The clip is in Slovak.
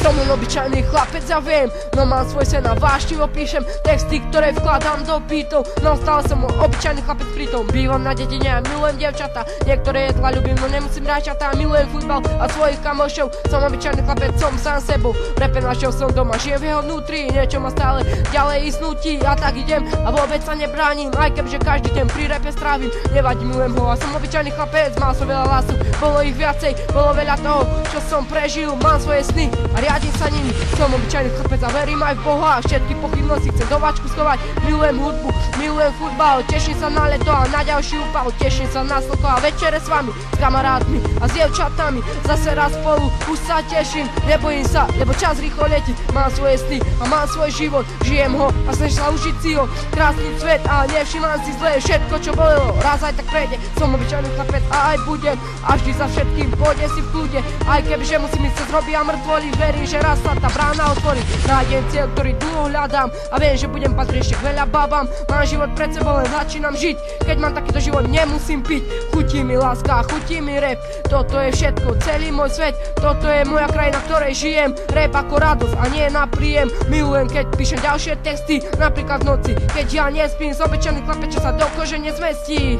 Som len obyčajný chlapec, ja viem, no mám svoj sen a vášnivo píšem texty, ktoré vkladám do beatov. No stále som obyčajný chlapec pritom. Bývam na dedine a milujem dievčatá, niektoré jedla ľubím, no nemusím rajčatá. Milujem futbal a svojich kamošov, som obyčajný chlapec, som sám sebou. Repe našiel som doma, žijem v jeho vnútri, niečo ma stále ďalej ísť nutí. A tak idem a vôbec sa nebránim, aj keďže každý deň pri repe strávim. Nevadí, milujem ho a som obyčajný chlapec, mal som veľa lásu, bolo ich viacej, bolo veľa toho, čo som prežil. Mám svoje sny a riadím sa nimi. Som obyčajný chlapec a verím aj v Boha. Všetky pochybnosti chcem do váčku schovať. Milujem hudbu, milujem futbal, teším sa na leto a na ďalší úpal. Teším sa na slnko a večere s vami, s kamarátmi a s dievčatami. Zase raz spolu, už sa teším, nebojím sa, lebo čas rýchlo letí. Mám svoje sny a mám svoj život, žijem ho a snažím sa užiť si ho. Krásny svet a nevšímam si zlé, všetko čo bolelo, raz aj tak prejde. Som obyčajný chlapec a aj budem, a vždy za všetkým pôjde si v kľude. Aj kebyže musím ísť cez hroby a mŕtvoly, verím, že raz sa tá brána otvorí. Nájdem cieľ, ktorý dlho hľadám a viem, že budem patriť ešte k veľa babám. Mám život pred sebou, len začínam žiť. Keď mám takýto život, nemusím piť. Chutí mi láska, chutí mi rap. Toto je všetko, celý môj svet. Toto je moja krajina, v ktorej žijem. Rap ako radosť a nie na príjem. Milujem, keď píšem ďalšie texty, napríklad v noci, keď ja nespím. Som obyčajný chlapec, čo sa do kože nezmestí.